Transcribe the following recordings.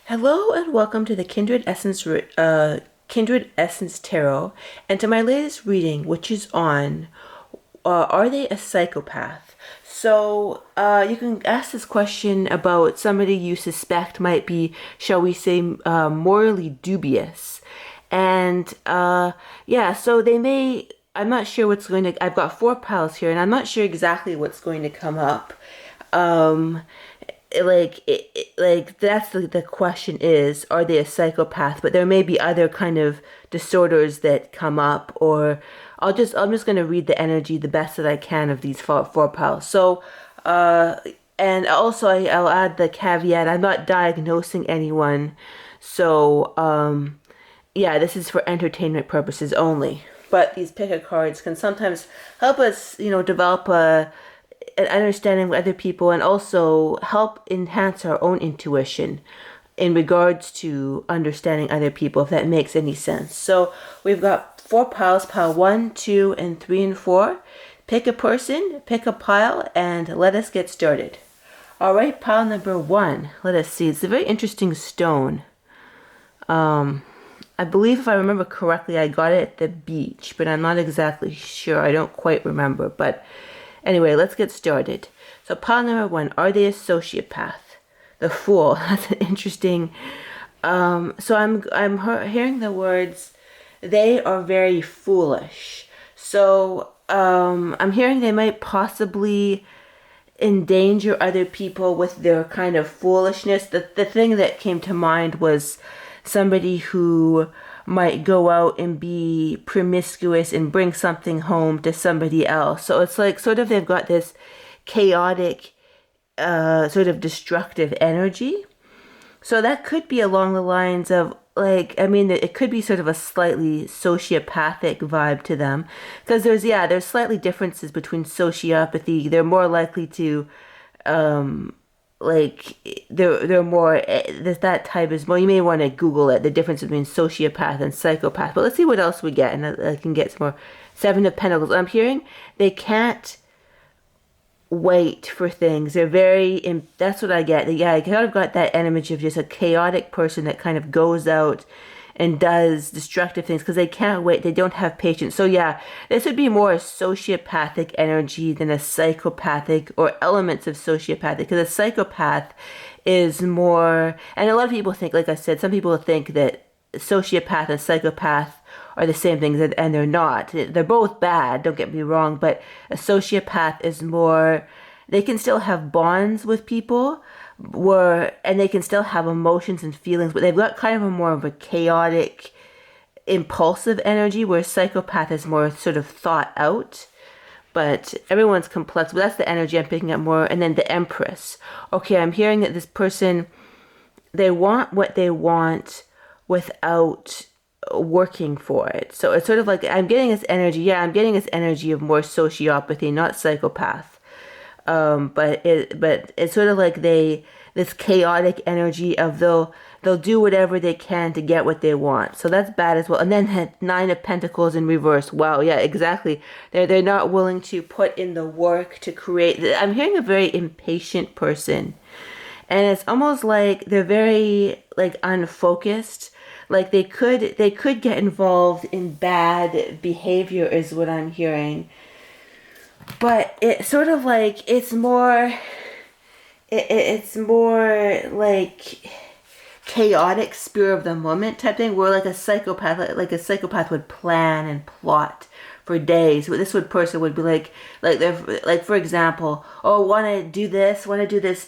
Hello and welcome to the Kindred Essence Tarot, and to my latest reading, which is on are they a psychopath? So you can ask this question about somebody you suspect might be, shall we say, morally dubious, and yeah, so they may. I'm not sure what's going to. I've got four piles here, and I'm not sure exactly what's going to come up. Um, like that's the question is, are they a psychopath? But there may be other kind of disorders that come up, or I'm just going to read the energy the best that I can of these four piles. So and also I'll add the caveat, I'm not diagnosing anyone, so yeah, this is for entertainment purposes only. But these picker cards can sometimes help us, develop an understanding of other people, and also help enhance our own intuition in regards to understanding other people, if that makes any sense. So we've got four piles, pile 1, 2, and 3, and 4. Pick a person, pick a pile, and let us get started. All right, pile number 1. Let us see. It's a very interesting stone. I believe, if I remember correctly, I got it at the beach, but I'm not exactly sure. I don't quite remember, but anyway, let's get started. So pile number 1, are they a sociopath? The Fool. That's an interesting. So I'm hearing the words, they are very foolish. So I'm hearing they might possibly endanger other people with their kind of foolishness. The thing that came to mind was somebody who might go out and be promiscuous and bring something home to somebody else. So it's like sort of they've got this chaotic, sort of destructive energy. So that could be along the lines of, like, I mean, it could be sort of a slightly sociopathic vibe to them. Because there's slightly differences between sociopathy. They're more likely to, like, they're more, that type is more, you may want to Google it, the difference between sociopath and psychopath. But let's see what else we get, and I can get some more. 7 of Pentacles. I'm hearing they can't wait for things. They're very, that's what I get. Yeah, I kind of got that image of just a chaotic person that kind of goes out and does destructive things because they can't wait. They don't have patience. So yeah, this would be more a sociopathic energy than a psychopathic, or elements of sociopathic, because a psychopath is more, and a lot of people think, like I said, some people think that sociopath and psychopath are the same things, and they're not. They're both bad, don't get me wrong, but a sociopath is more, they can still have bonds with people, and they can still have emotions and feelings, but they've got kind of a more of a chaotic, impulsive energy, where psychopath is more sort of thought out. But everyone's complex, but that's the energy I'm picking up more. And then the Empress. Okay, I'm hearing that this person, they want what they want without working for it. So it's sort of like, I'm getting this energy. Yeah, I'm getting this energy of more sociopathy, not psychopath. But it's sort of like this chaotic energy of they'll do whatever they can to get what they want. So that's bad as well. And then 9 of Pentacles in reverse. Wow, yeah, exactly. They're not willing to put in the work to create. I'm hearing a very impatient person. And it's almost like they're very, like, unfocused. Like they could get involved in bad behavior is what I'm hearing. But it's sort of like it's more like chaotic, spur of the moment type thing, where like a psychopath would plan and plot for days. But this person would be like for example, oh, want to do this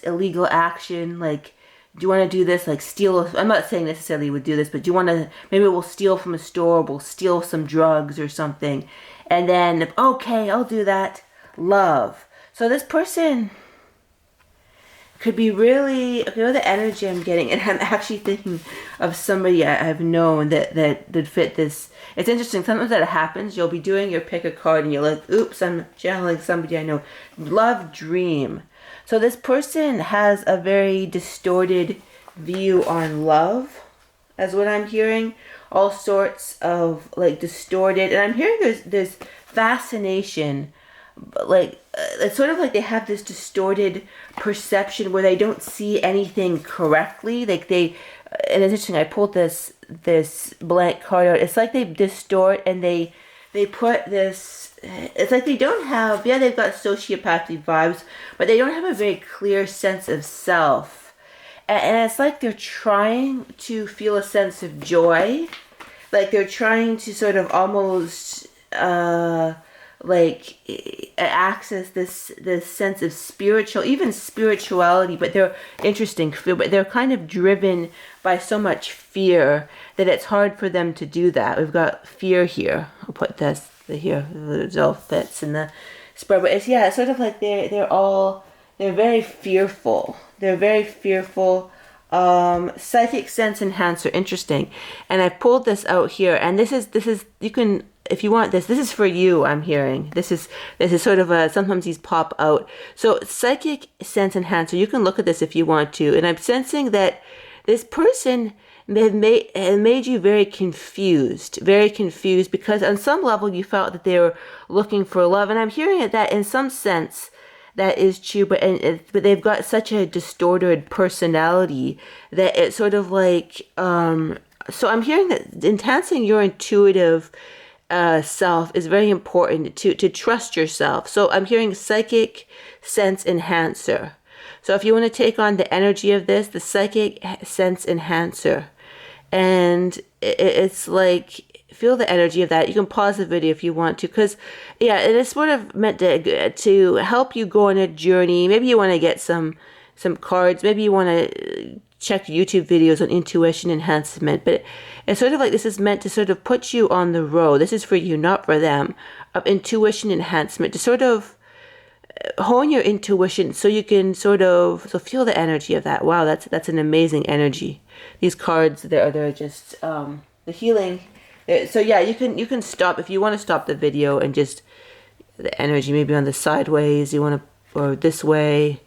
illegal action, like, do you want to do this, like steal, I'm not saying necessarily would do this, but do you want to, maybe we'll steal from a store, we'll steal some drugs or something, and then, okay, I'll do that. Love. So this person could be really, okay, the energy I'm getting, and I'm actually thinking of somebody I've known that did fit this. It's interesting, sometimes that happens, you'll be doing your pick a card and you're like, oops, I'm channeling somebody I know. Love, dream. So this person has a very distorted view on love, as what I'm hearing. All sorts of, like, distorted, and I'm hearing there's fascination like it's sort of like they have this distorted perception where they don't see anything correctly. Like and it's interesting. I pulled this blank card out. It's like they distort and they put this. It's like they don't have. Yeah, they've got sociopathy vibes, but they don't have a very clear sense of self. And it's like they're trying to feel a sense of joy, like they're trying to sort of almost like access this sense of spirituality, but they're interesting, but they're kind of driven by so much fear that it's hard for them to do that. We've got fear here. I'll put this here. It all fits in the spread, but it's sort of like they're very fearful. They're very fearful. Psychic sense enhancer, interesting. And I pulled this out here, and this is you can, if you want this is for you. I'm hearing this is sort of sometimes these pop out. So psychic sense enhancer, you can look at this if you want to, and I'm sensing that this person had made you very confused because on some level you felt that they were looking for love, and I'm hearing that in some sense that is true, but they've got such a distorted personality that it's sort of like so I'm hearing that enhancing your intuitive self is very important to trust yourself. So I'm hearing psychic sense enhancer. So if you want to take on the energy of this, the psychic sense enhancer, and it's like, feel the energy of that. You can pause the video if you want to, because it is sort of meant to help you go on a journey. Maybe you want to get some cards. Maybe you want to check YouTube videos on intuition enhancement. But it's sort of like this is meant to sort of put you on the road. This is for you, not for them, of intuition enhancement, to sort of hone your intuition so you can sort of feel the energy of that. Wow, that's an amazing energy. These cards, they're just the healing. So you can stop if you want to stop the video and just the energy maybe on the sideways you want to, or this way,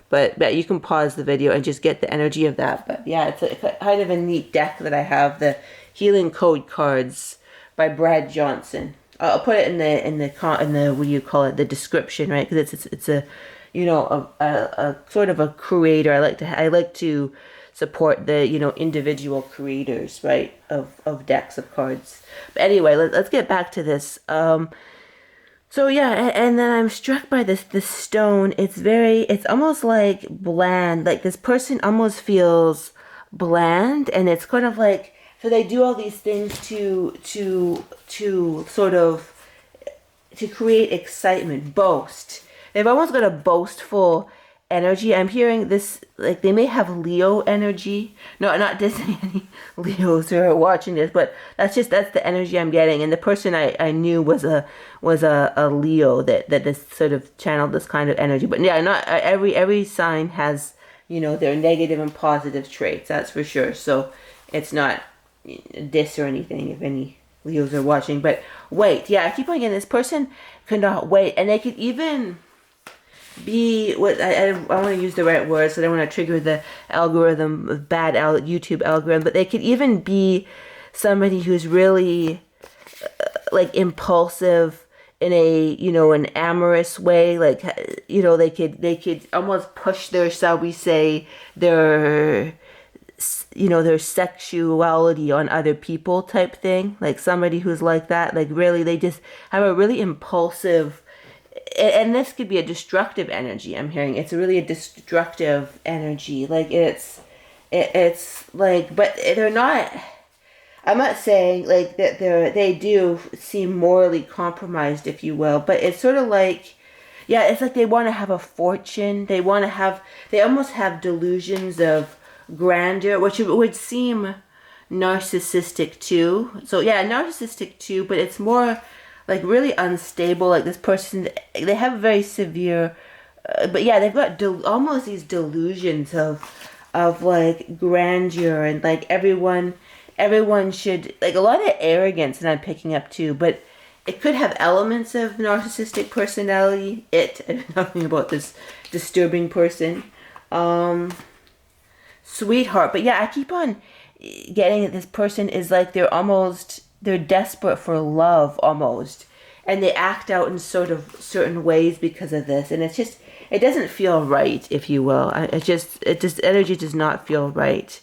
but you can pause the video and just get the energy of that. But it's a kind of a neat deck that I have, the Healing Code cards by Brad Johnson. I'll put it in the what do you call it, the description, right? Because it's a a sort of a creator. I like to support the individual creators, right, of decks of cards. But anyway, let's get back to this. So and then I'm struck by this stone. It's almost like bland. Like this person almost feels bland, and it's kind of like, so they do all these things to sort of to create excitement, boast. They've almost got a boastful energy. I'm hearing this, like they may have Leo energy. No, not dissing any Leos who are watching this, but that's the energy I'm getting. And the person I knew was a Leo that this sort of channeled this kind of energy. But not every sign has their negative and positive traits. That's for sure. So it's not diss or anything if any Leos are watching. But wait, I keep on getting this person cannot wait, and they could even be what I want to use the right words, so I don't want to trigger the algorithm, bad YouTube algorithm, but they could even be somebody who's really like impulsive in a an amorous way, like they could almost push their, shall we say, their sexuality on other people type thing, like somebody who's like that, like really they just have a really impulsive. And this could be a destructive energy. I'm hearing it's really a destructive energy. Like it's like, but they're not. I'm not saying like that they do seem morally compromised, if you will. But it's sort of like, it's like they want to have a fortune. They almost have delusions of grandeur, which would seem narcissistic too. So narcissistic too, but it's more like really unstable. Like this person, they have very severe, but they've got almost these delusions of like grandeur, and like everyone should, like a lot of arrogance, and I'm picking up too, but it could have elements of narcissistic personality. Nothing about this disturbing person, sweetheart. But I keep on getting that this person is like they're desperate for love almost. and they act out in sort of certain ways because of this, and it doesn't feel right, if you will. Energy does not feel right.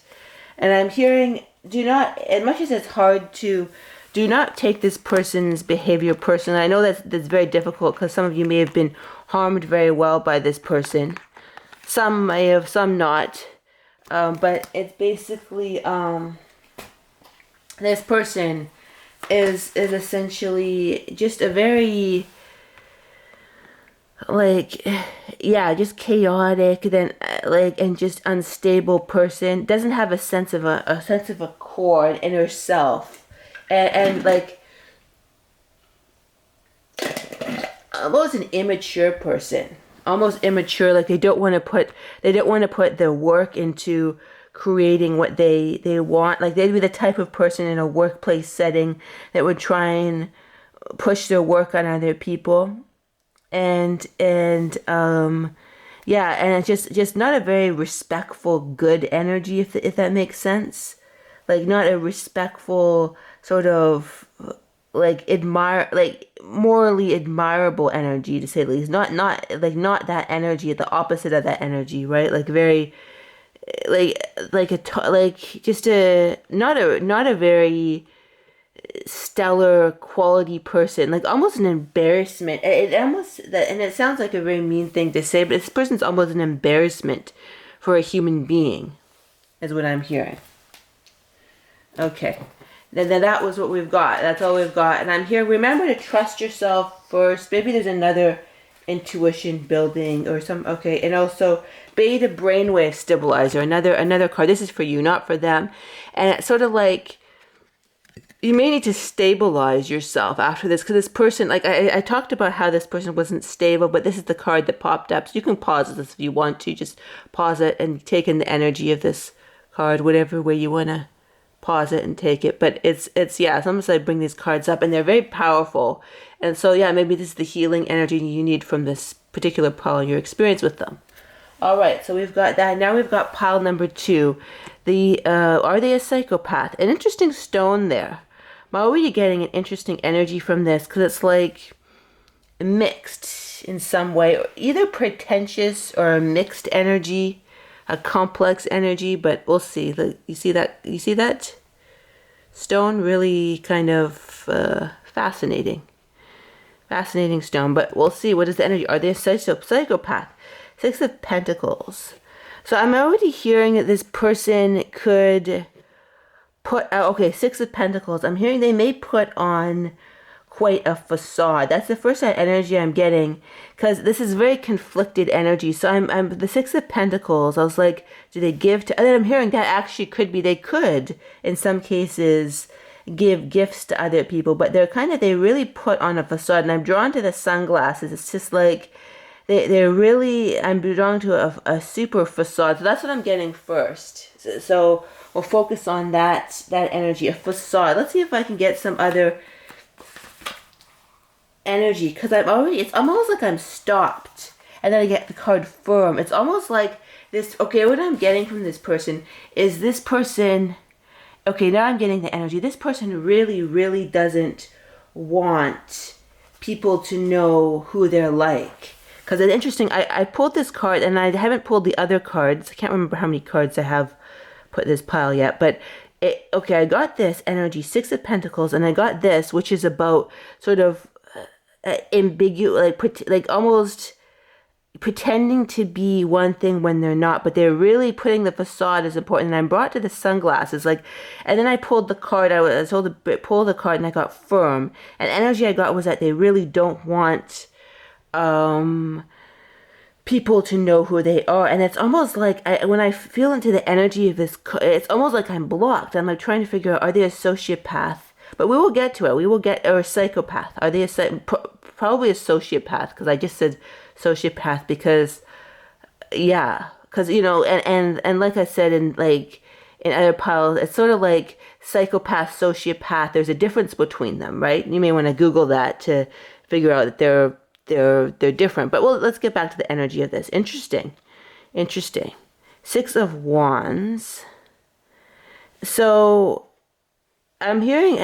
And I'm hearing, do not, as much as it's hard to, do not take this person's behavior personally. I know that's very difficult because some of you may have been harmed very well by this person. Some may have, some not. But it's basically, this person is essentially just a very, like, yeah, just chaotic, then and just unstable person. Doesn't have a sense of a core in herself, and like almost an immature person, almost immature. Like they don't want to put their work into creating what they want. Like they'd be the type of person in a workplace setting that would try and push their work on other people. And yeah, and it's just not a very respectful, good energy, if that makes sense. Like not a respectful sort of like morally admirable energy, to say the least. Not that energy, the opposite of that energy, right? Like very just a not a very stellar quality person, like almost an embarrassment. It almost, and it sounds like a very mean thing to say, but this person's almost an embarrassment for a human being, is what I'm hearing. Okay, then that was what we've got. That's all we've got. And I'm here. Remember to trust yourself first. Maybe there's another intuition building or some. Okay, and also beta brainwave stabilizer. Another card. This is for you, not for them. And it's sort of like, you may need to stabilize yourself after this, because this person, like I talked about how this person wasn't stable, but this is the card that popped up. So you can pause this if you want to. Just pause it and take in the energy of this card, whatever way you want to pause it and take it. But it's sometimes I bring these cards up and they're very powerful. And so, yeah, maybe this is the healing energy you need from this particular pile and your experience with them. All right, so we've got that. Now we've got pile number 2. Are they a psychopath? An interesting stone there. I'm already getting an interesting energy from this, because it's like mixed in some way, either pretentious or a mixed energy, a complex energy, but we'll see. You see that stone? Really kind of fascinating stone, but we'll see. What is the energy? Are they a psychopath? 6 of Pentacles. So I'm already hearing that this person could put out, 6 of Pentacles. I'm hearing they may put on quite a facade. That's the first energy I'm getting, because this is very conflicted energy. So I'm the 6 of Pentacles. I was like, do they give to? And then I'm hearing that actually could be, they could in some cases give gifts to other people, but they really put on a facade. And I'm drawn to the sunglasses. It's just like they're really, I'm drawn to a super facade. So that's what I'm getting first. So we'll focus on that energy, a facade. Let's see if I can get some other energy, because it's almost like I'm stopped, and then I get the card firm. It's almost like this. Okay, what I'm getting from this person is this person. Okay, now I'm getting the energy. This person really, really doesn't want people to know who they're like. Because it's interesting. I pulled this card, and I haven't pulled the other cards. I can't remember how many cards I have put this pile yet, but I got this energy, 6 of Pentacles, and I got this, which is about sort of ambiguous, like almost pretending to be one thing when they're not, but they're really putting the facade as important. And I'm brought to the sunglasses, and then I pulled the card. I was told to pull the card, and I got firm. And energy I got was that they really don't want people to know who they are. And it's almost like when I feel into the energy of this, it's almost like I'm blocked. I'm like trying to figure out, are they a sociopath? But we will get to it. Or a psychopath. Are they probably a sociopath? Because I just said sociopath because, yeah. Because, and like I said in other piles, it's sort of like psychopath, sociopath. There's a difference between them, right? You may want to Google that to figure out that they're different. But let's get back to the energy of this. Interesting. 6 of Wands. So I'm getting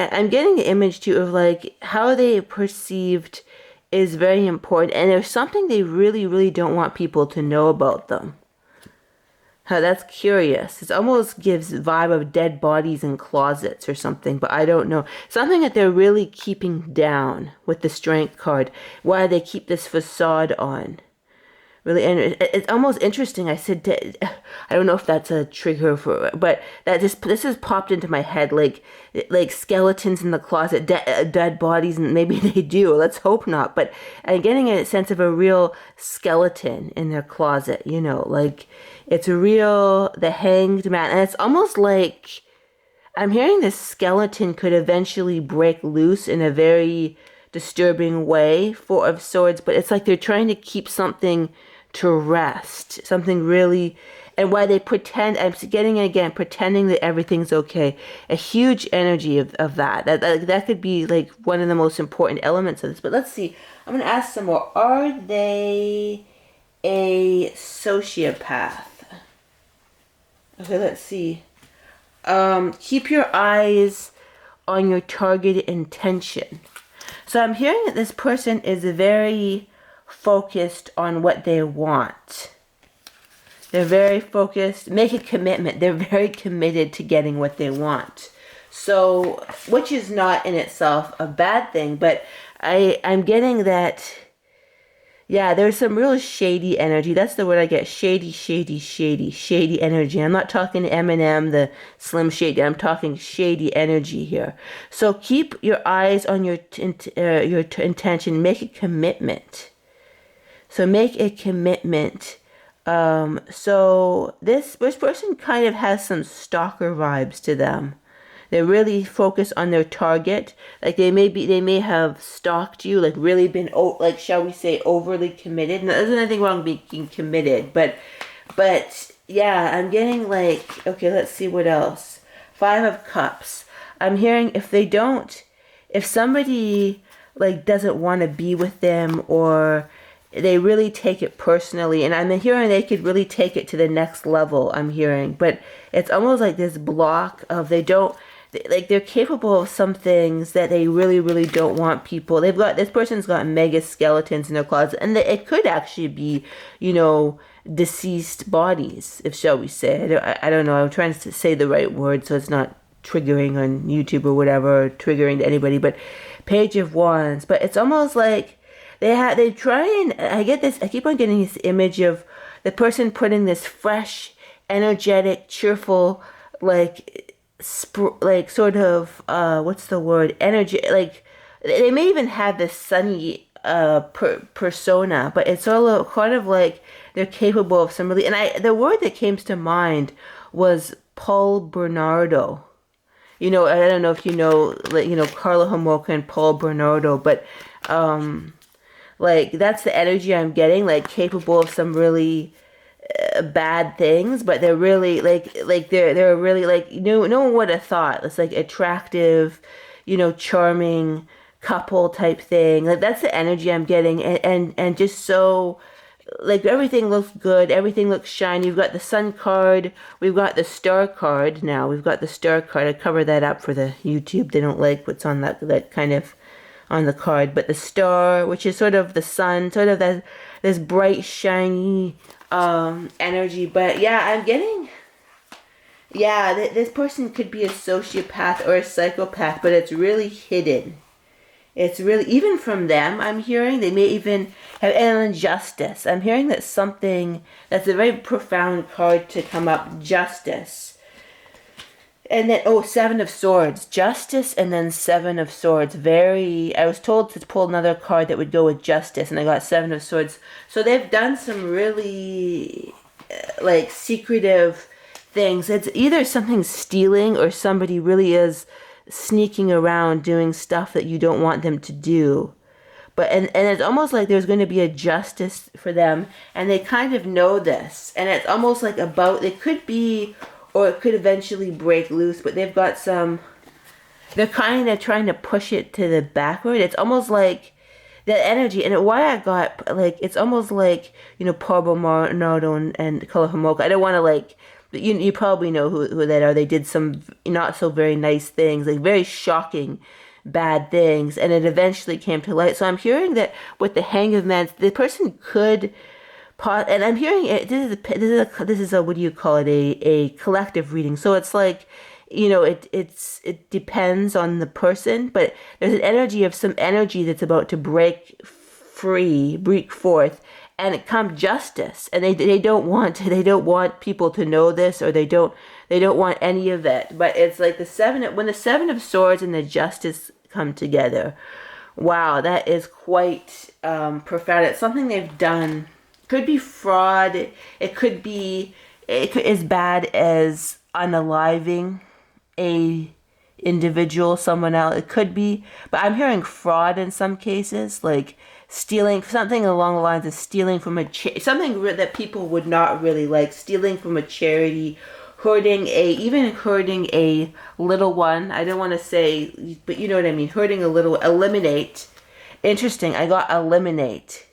an image too of like how they perceived is very important, and there's something they really, really don't want people to know about them. How that's curious. It almost gives vibe of dead bodies in closets or something, but I don't know. Something that they're really keeping down with the strength card. Why they keep this facade on. Really, and it's almost interesting. I said, I don't know if that's a trigger for, but this has popped into my head, like skeletons in the closet, dead bodies, and maybe they do. Let's hope not. But I'm getting a sense of a real skeleton in their closet. You know, like it's a real the hanged man, and it's almost like I'm hearing this skeleton could eventually break loose in a very disturbing way, Four of Swords, but it's like they're trying to keep something to rest, something really, and why they pretend, I'm getting it again, pretending that everything's okay. A huge energy of that could be like one of the most important elements of this. But let's see, I'm going to ask some more. Are they a sociopath? Okay, let's see. Keep your eyes on your targeted intention. So I'm hearing that this person is very focused on what they want. They're very focused, make a commitment. They're very committed to getting what they want. So, which is not in itself a bad thing, but I'm getting that, yeah, there's some real shady energy. That's the word I get. Shady energy. I'm not talking Eminem, the Slim Shady. I'm talking shady energy here. So keep your eyes on your intention. Make a commitment. So make a commitment. So this person kind of has some stalker vibes to them. They're really focused on their target. Like they may have stalked you, like really been, like shall we say, overly committed. Now, there's nothing wrong with being committed, but yeah, I'm getting like, okay, let's see what else. Five of Cups. I'm hearing if somebody like doesn't want to be with them, or they really take it personally, and I'm hearing they could really take it to the next level, I'm hearing, but it's almost like this block of they're capable of some things that they really, really don't want people. This person's got mega skeletons in their closet, and it could actually be, deceased bodies, if shall we say. I don't know. I'm trying to say the right word so it's not triggering on YouTube or whatever, or triggering to anybody. But Page of Wands. But it's almost like they try and I keep on getting this image of the person putting this fresh, energetic, cheerful, sort of what's the word, energy, like they may even have this sunny persona, but it's all kind of like they're capable of some really, and the word that came to mind was Paul Bernardo. I don't know if Carla Homolka and Paul Bernardo, but that's the energy I'm getting, like capable of some really bad things, but they're really they're really no one would have thought. It's like attractive, charming couple type thing. Like that's the energy I'm getting, and just so like everything looks good, everything looks shiny. We've got the Sun card, we've got the Star card. Now we've got the Star card. I cover that up for the YouTube. They don't like what's on that kind of on the card, but the Star, which is sort of the sun, sort of this bright shiny energy. But yeah, I'm getting, this person could be a sociopath or a psychopath, but it's really hidden. It's really, even from them, I'm hearing, they may even have an injustice. I'm hearing that something, that's a very profound card to come up, Justice. And then, Seven of Swords. Justice and then Seven of Swords. I was told to pull another card that would go with Justice, and I got Seven of Swords. So they've done some really, secretive things. It's either something stealing or somebody really is sneaking around doing stuff that you don't want them to do. But and it's almost like there's going to be a justice for them, and they kind of know this. And it's almost like it could be, or it could eventually break loose, but they've got they're kind of trying to push it to the backward. It's almost like that energy, and why I got, it's almost like, Paul Bernardo and Carla Homolka. I don't want to, You probably know who that are. They did some not so very nice things, like very shocking bad things, and it eventually came to light. So I'm hearing that with the Hang of Man, the person could and I'm hearing it. This is a what do you call it? A collective reading. So it's like, it depends on the person, but there's an energy of some energy that's about to break forth, and it comes justice, and they don't want people to know this, or they don't want any of that. But it's like when the Seven of Swords and the Justice come together. Wow, that is quite profound. It's something they've done. Could be fraud. It could be as bad as unaliving a individual, someone else. It could be, but I'm hearing fraud in some cases, like stealing, something along the lines of stealing from something that people would not really like, stealing from a charity, hurting a little one. I don't want to say, but you know what I mean. Hurting a little, eliminate. Interesting. I got eliminate.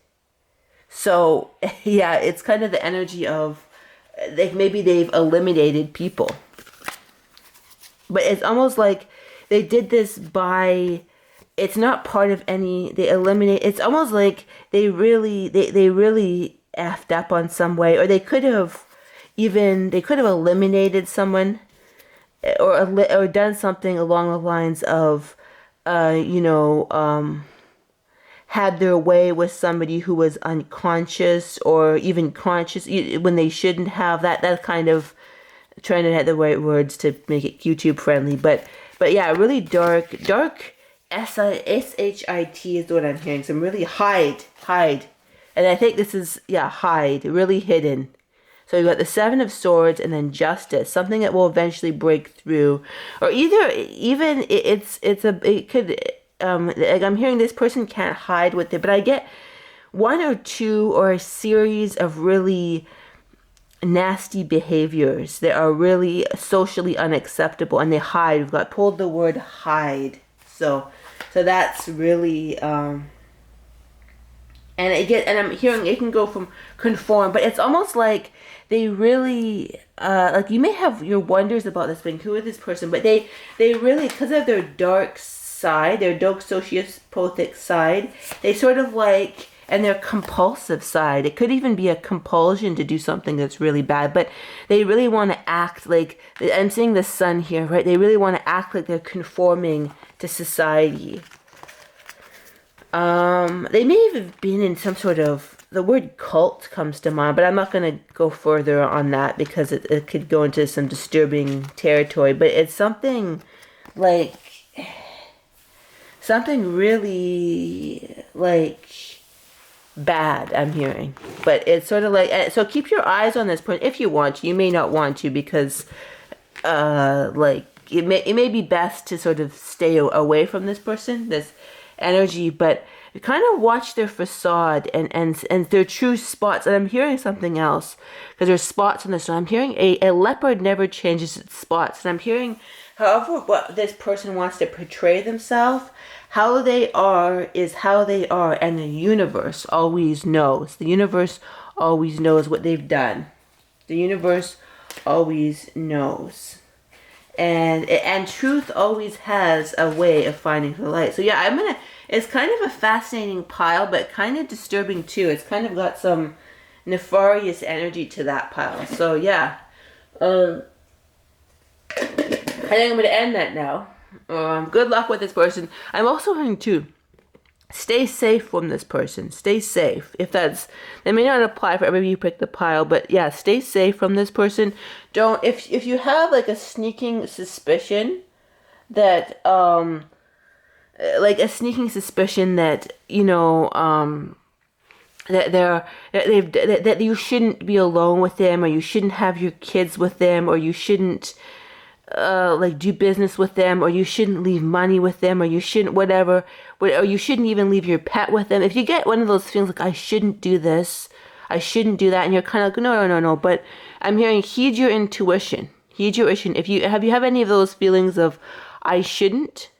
So, yeah, it's kind of the energy of, like, maybe they've eliminated people. But it's almost like they did this by, it's not part of any, they eliminate, it's almost like they really effed up on some way, or they could have eliminated someone, or done something along the lines of, had their way with somebody who was unconscious or even conscious when they shouldn't have. That kind of, trying to have the right words to make it YouTube friendly, but yeah, really dark shit is what I'm hearing. Some really hide, and I think this is hide, really hidden. So you got the Seven of Swords and then Justice, something that will eventually break through, or it could. Like I'm hearing this person can't hide with it, but I get one or two or a series of really nasty behaviors that are really socially unacceptable, and they hide. We've got pulled the word hide. So that's really and I'm hearing it can go from conform, but it's almost like they really like, you may have your wonders about this thing, who is this person, but they really, because of their dark side, their dark sociopathic side, they sort of like, and their compulsive side, it could even be a compulsion to do something that's really bad, but they really want to act like, I'm seeing the sun here, right? They really want to act like they're conforming to society. They may have been in some sort of, the word cult comes to mind, but I'm not going to go further on that because it could go into some disturbing territory, but it's something like, something really like bad I'm hearing. But it's sort of like, so keep your eyes on this point if you want to. You may not want to, because like it may be best to sort of stay away from this person, this energy, but kind of watch their facade and their true spots. And I'm hearing something else, because there's spots on this. So I'm hearing a leopard never changes its spots, and I'm hearing, however, what this person wants to portray themselves, how they are is how they are, and the universe always knows. The universe always knows what they've done. The universe always knows. And truth always has a way of finding the light. So yeah, it's kind of a fascinating pile, but kind of disturbing too. It's kind of got some nefarious energy to that pile. So yeah. I think I'm going to end that now. Good luck with this person. I'm also hearing too, stay safe from this person. Stay safe. That may not apply for everybody you pick the pile, but yeah, stay safe from this person. Don't, if you have like a sneaking suspicion that, that that you shouldn't be alone with them, or you shouldn't have your kids with them, or you shouldn't do business with them, or you shouldn't leave money with them, or you shouldn't or you shouldn't even leave your pet with them. If you get one of those feelings like, I shouldn't do this, I shouldn't do that, and you're kind of like, no, but I'm hearing, heed your intuition. If you have any of those feelings of I shouldn't,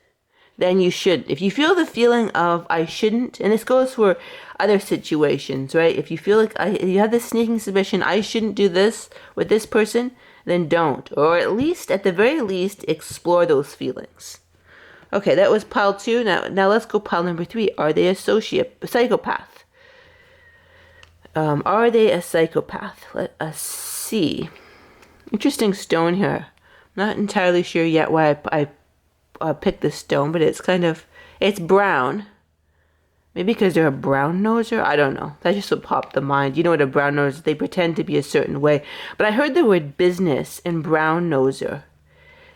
then you should. If you feel the feeling of I shouldn't, and this goes for other situations, right? If you feel like you have this sneaking suspicion, I shouldn't do this with this person, then don't. Or at the very least, explore those feelings. Okay, that was pile 2. Now let's go pile number 3. Are they a psychopath? Are they a psychopath? Let us see. Interesting stone here. Not entirely sure yet why I picked this stone, but it's brown. Maybe because they're a brown noser? I don't know. That just what popped the mind. You know what a brown noser is? They pretend to be a certain way. But I heard the word business and brown noser.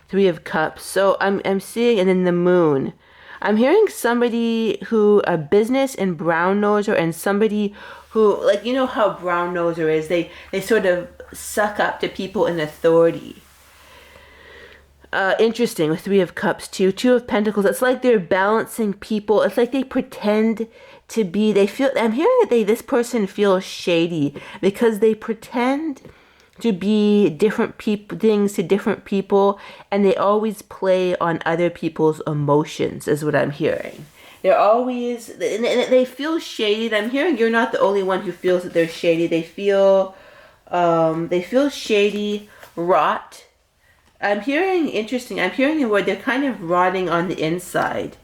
3 of Cups. So I'm seeing, and then the moon. I'm hearing somebody who, a business and brown noser, and somebody who, like, you know how brown noser is? They sort of suck up to people in authority. Interesting with 3 of Cups too. 2 of Pentacles. It's like they're balancing people. It's like they pretend to be, I'm hearing that this person feels shady because they pretend to be things to different people, and they always play on other people's emotions is what I'm hearing. They're always, and they feel shady. I'm hearing you're not the only one who feels that they're shady. They feel shady, rot. I'm hearing the word, they're kind of rotting on the inside.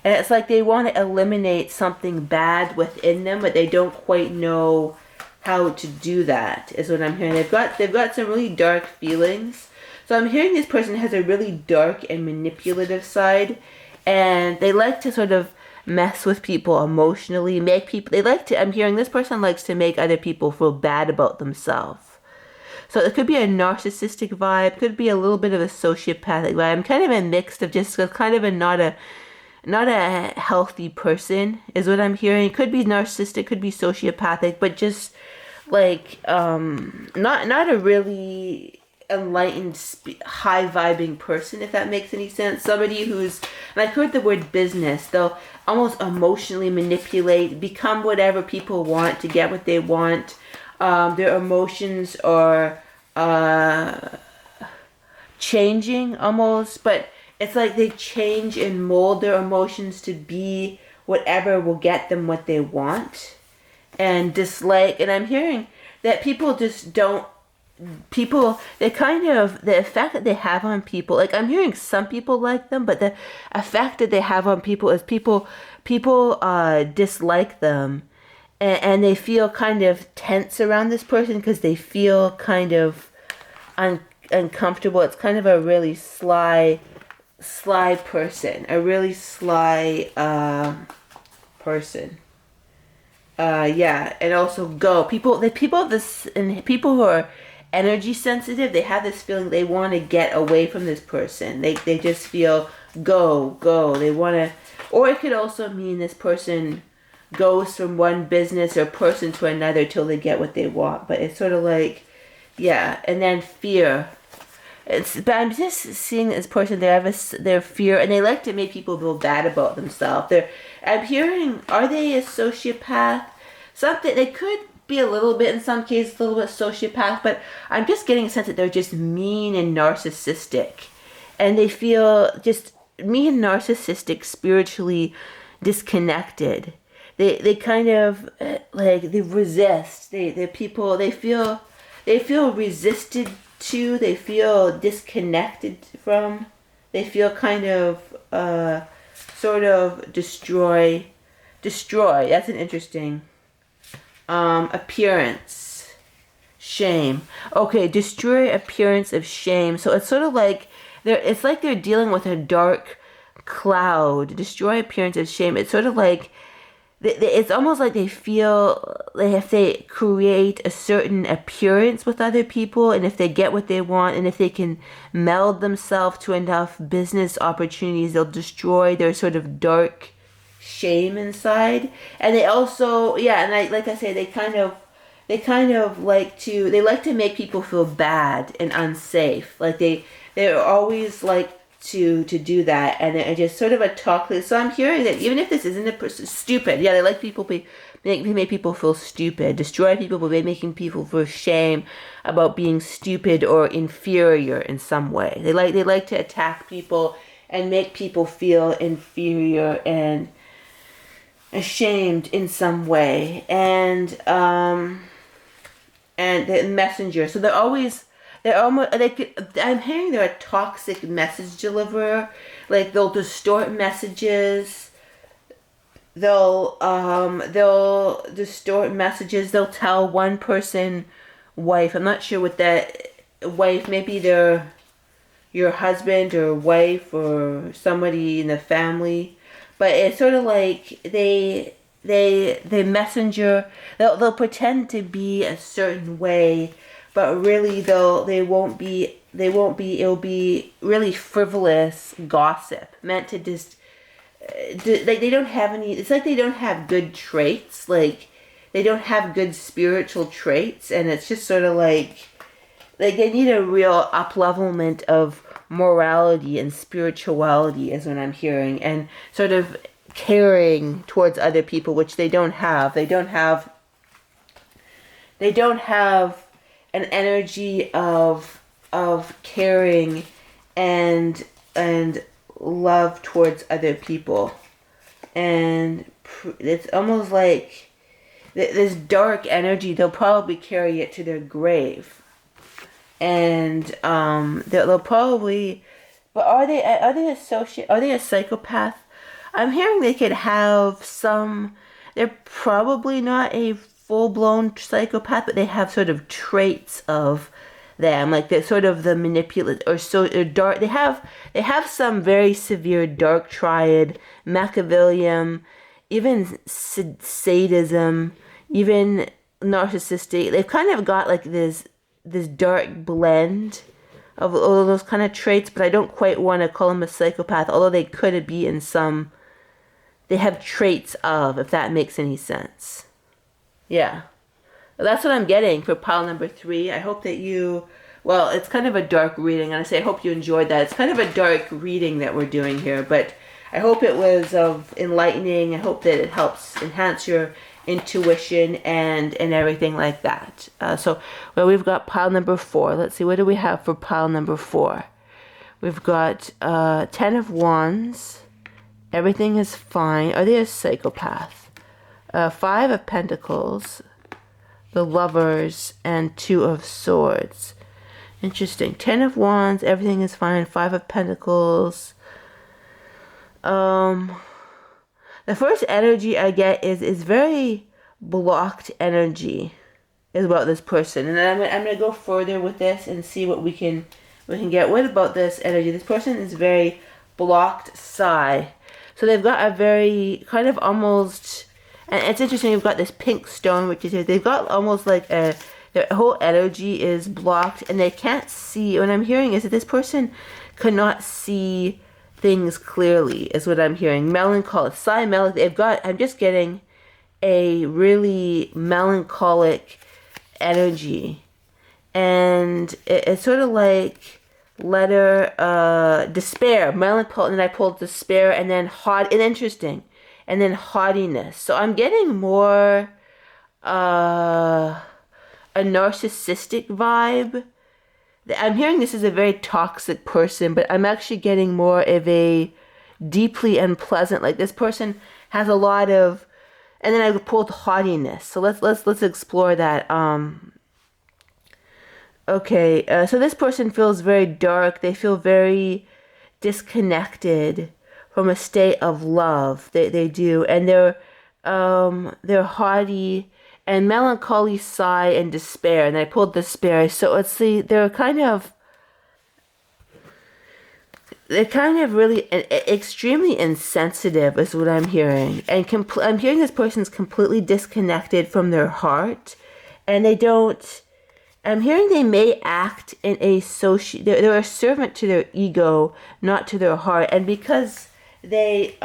And it's like they want to eliminate something bad within them, but they don't quite know how to do that, is what I'm hearing. They've got some really dark feelings. So I'm hearing this person has a really dark and manipulative side, and they like to sort of mess with people emotionally, I'm hearing this person likes to make other people feel bad about themselves. So it could be a narcissistic vibe, could be a little bit of a sociopathic vibe. I'm kind of a mix of just kind of not a healthy person is what I'm hearing. It could be narcissistic, could be sociopathic, but just like not a really enlightened, high vibing person, if that makes any sense. Somebody who's, and I heard the word business, they'll almost emotionally manipulate, become whatever people want to get what they want. Their emotions are changing almost, but it's like they change and mold their emotions to be whatever will get them what they want and dislike. And I'm hearing that people just don't, the effect that they have on people, like I'm hearing some people like them, but the effect that they have on people is people dislike them. And they feel kind of tense around this person because they feel kind of uncomfortable. It's kind of a really sly person. A really sly person. Yeah, and also people who are energy sensitive, they have this feeling they want to get away from this person. They just feel go. They want to, or it could also mean this person goes from one business or person to another till they get what they want. But it's sort of like, yeah. And then fear. But I'm just seeing this person, they have their fear, and they like to make people feel bad about themselves. I'm hearing, are they a sociopath? Something, they could be a little bit, in some cases, a little bit sociopath, but I'm just getting a sense that they're just mean and narcissistic. And they feel just mean, narcissistic, spiritually disconnected. They kind of like they resist. They feel resisted to. They feel disconnected from. They feel kind of sort of destroy. That's an interesting appearance. Shame. Okay, destroy appearance of shame. So it's sort of like they're dealing with a dark cloud. Destroy appearance of shame. It's sort of like it's almost like they feel like if they create a certain appearance with other people, and if they get what they want, and if they can meld themselves to enough business opportunities, they'll destroy their sort of dark shame inside. And they also, yeah, and like I say, they kind of like to make people feel bad and unsafe. Like they're always like to do that, and it just sort of a toxic. So I'm hearing that even if this isn't a person, stupid. Yeah, they like people make people feel stupid, destroy people by making people feel shame about being stupid or inferior in some way. They like to attack people and make people feel inferior and ashamed in some way. And the messenger. So they're almost I'm hearing they're a toxic message deliverer. Like they'll distort messages. They'll distort messages. They'll tell one person wife. I'm not sure what that wife, maybe they're your husband or wife or somebody in the family, but it's sort of like they messenger. They'll pretend to be a certain way, but really they won't be. It'll be really frivolous gossip meant to just like they don't have any. It's like they don't have good traits. Like they don't have good spiritual traits, and it's just sort of like they need a real up-levelment of morality and spirituality is what I'm hearing, and sort of caring towards other people, which they don't have. They don't have an energy of caring and love towards other people. And it's almost like this dark energy, they'll probably carry it to their grave. And they'll probably, but are they a psychopath? I'm hearing they could have some. They're probably not a full-blown psychopath, but they have sort of traits of them, like they're sort of the manipulative or dark. They have some very severe dark triad, Machiavellian, even sadism, even narcissistic. They've kind of got like this dark blend of all those kind of traits, but I don't quite want to call them a psychopath, although they could be in some. They have traits of, if that makes any sense. Yeah. That's what I'm getting for pile number 3. I hope that well, it's kind of a dark reading, and I say I hope you enjoyed that. It's kind of a dark reading that we're doing here, but I hope it was enlightening. I hope that it helps enhance your intuition and everything like that. We've got pile number 4. Let's see, what do we have for pile number 4? We've got 10 of Wands. Everything is fine. Are they a psychopath? 5 of Pentacles, the Lovers, and 2 of Swords. Interesting. 10 of Wands, everything is fine. 5 of Pentacles. The first energy I get is very blocked energy is about this person. And then I'm gonna go further with this and see what we can get. What about this energy? This person is very blocked psi. So they've got a very kind of almost, and it's interesting, they've got this pink stone, which is here. They've got almost like their whole energy is blocked, and they can't see. What I'm hearing is that this person cannot see things clearly, is what I'm hearing. Melancholic, I'm just getting a really melancholic energy. And it's sort of like despair, melancholy, and I pulled despair, and then interesting, and then haughtiness. So I'm getting more a narcissistic vibe. I'm hearing this is a very toxic person, but I'm actually getting more of a deeply unpleasant, like this person has a lot of, and then I pulled haughtiness. So let's explore that. Okay, so this person feels very dark. They feel very disconnected from a state of love. They do, and they're haughty and melancholy, sigh, and despair. And I pulled despair. So let's see, they're kind of really extremely insensitive is what I'm hearing. And I'm hearing this person's completely disconnected from their heart. And they don't, I'm hearing they may act in a they're a servant to their ego, not to their heart. And because they,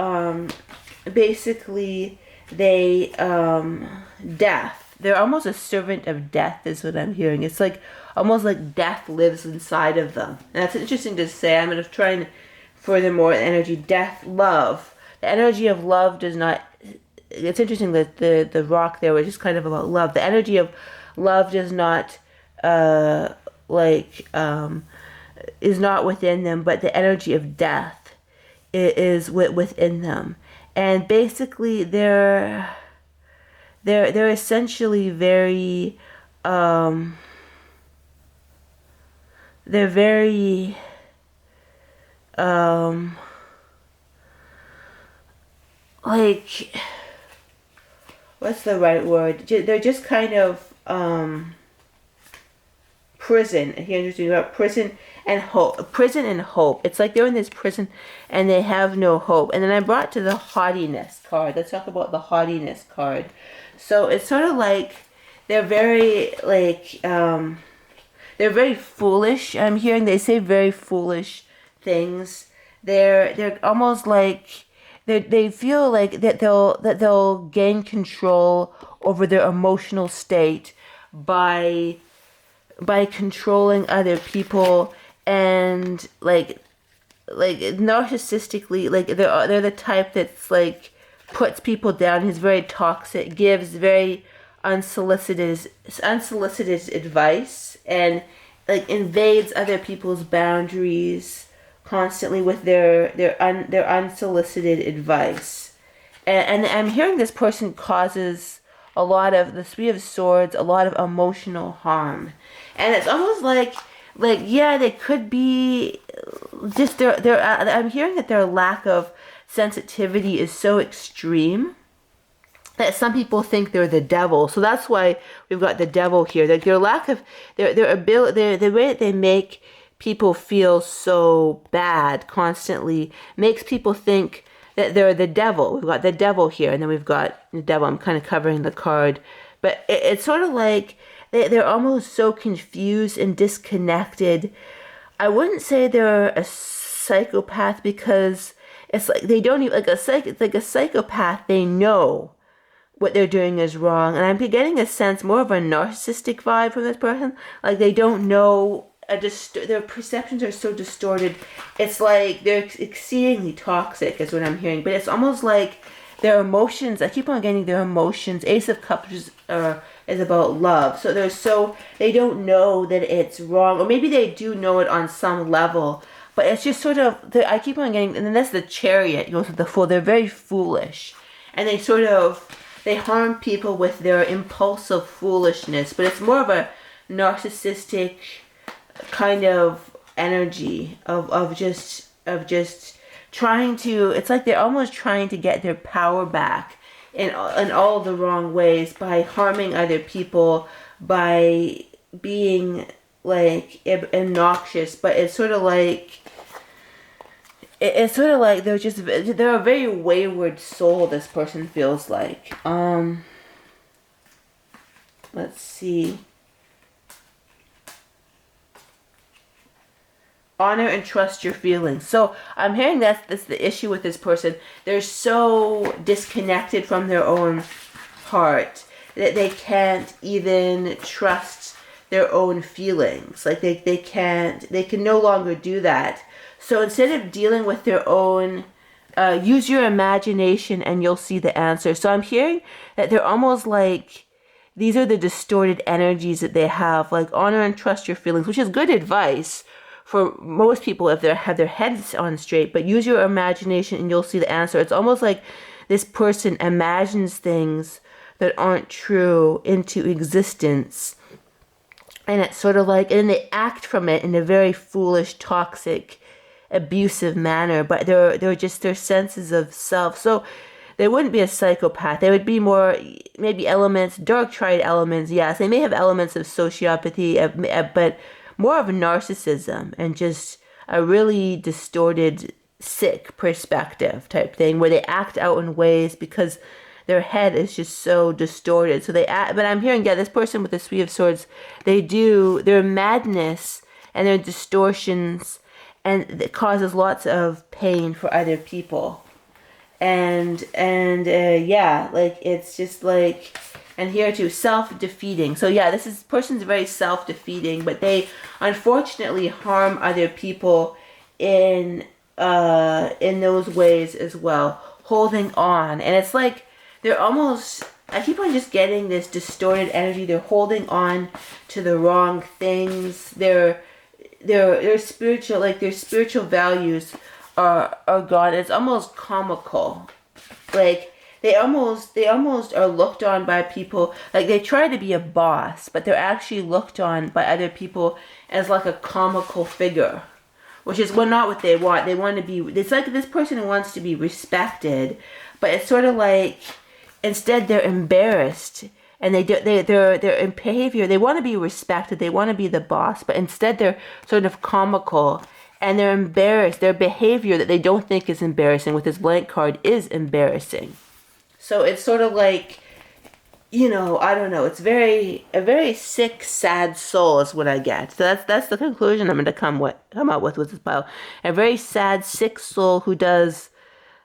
death. They're almost a servant of death is what I'm hearing. It's like almost like death lives inside of them. And that's interesting to say. I'm going to try and furthermore energy, death, love. The energy of love does not, it's interesting that the rock there was just kind of about love. The energy of love does not is not within them, but the energy of death is within them. And basically they're essentially very they're very like, what's the right word? They're just kind of prison. He understood about prison and hope. Prison and hope. It's like they're in this prison and they have no hope. And then I brought to the haughtiness card. Let's talk about the haughtiness card. So it's sort of like they're very like they're very foolish. I'm hearing they say very foolish things. They're almost like they feel like that they'll gain control over their emotional state by controlling other people, and like narcissistically, like they're the type that's like puts people down. He's very toxic, gives very unsolicited advice, and like invades other people's boundaries constantly with their unsolicited advice. And I'm hearing this person causes a lot of, the Three of Swords, a lot of emotional harm. And it's almost like yeah, they could be just I'm hearing that their lack of sensitivity is so extreme that some people think they're the devil. So that's why we've got the devil here. Like their lack of their ability, the way that they make people feel so bad constantly makes people think that they're the devil. We've got the devil here, and then we've got the devil. I'm kind of covering the card, but it's sort of like they're almost so confused and disconnected. I wouldn't say they're a psychopath, because it's like they don't even it's like a psychopath. They know what they're doing is wrong, and I'm getting a sense more of a narcissistic vibe from this person. Like they don't know. Their perceptions are so distorted. It's like they're exceedingly toxic is what I'm hearing. But it's almost like their emotions, I keep on getting their emotions. Ace of Cups is about love. So they don't know that it's wrong. Or maybe they do know it on some level. But it's just sort of, I keep on getting, and then that's the Chariot goes with the Fool. They're very foolish. And they harm people with their impulsive foolishness. But it's more of a narcissistic kind of energy of just trying to, it's like they're almost trying to get their power back in all the wrong ways, by harming other people, by being like obnoxious. But it's sort of like they're a very wayward soul, this person feels like. Let's see. Honor and trust your feelings. So I'm hearing that's the issue with this person. They're so disconnected from their own heart that they can't even trust their own feelings. Like they can no longer do that. So instead of dealing with their own, use your imagination and you'll see the answer. So I'm hearing that they're almost like, these are the distorted energies that they have. Like honor and trust your feelings, which is good advice for most people if they have their heads on straight, but use your imagination and you'll see the answer. It's almost like this person imagines things that aren't true into existence. And it's sort of like, and they act from it in a very foolish, toxic, abusive manner, but they're just their senses of self. So they wouldn't be a psychopath. They would be more, maybe elements, dark triad elements. Yes, they may have elements of sociopathy, but more of a narcissism and just a really distorted, sick perspective type thing, where they act out in ways because their head is just so distorted. So they act, but I'm hearing, yeah, this person with the Three of Swords, their madness and their distortions, and it causes lots of pain for other people. And yeah, like it's just like, and here too, self-defeating. So yeah, person's very self-defeating, but they unfortunately harm other people in those ways as well, holding on. And it's like they're almost, I keep on just getting this distorted energy. They're holding on to the wrong things. Their spiritual, like their spiritual values are gone. It's almost comical. Like they almost are looked on by people, like they try to be a boss, but they're actually looked on by other people as like a comical figure, which is not what they want. They want to be, it's like this person wants to be respected, but it's sort of like instead they're embarrassed, and they're in behavior, they want to be respected, they want to be the boss, but instead they're sort of comical, and they're embarrassed. Their behavior that they don't think is embarrassing with this blank card is embarrassing. So it's sort of like, I don't know. It's a very sick, sad soul is what I get. So that's the conclusion I'm going to come out with this pile. A very sad, sick soul who does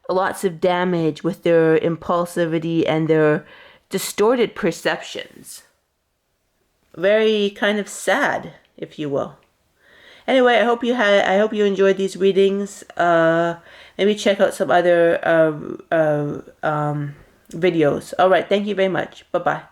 lots of damage with their impulsivity and their distorted perceptions. Very kind of sad, if you will. Anyway, I hope you enjoyed these readings. Maybe check out some other videos. All right, thank you very much. Bye-bye.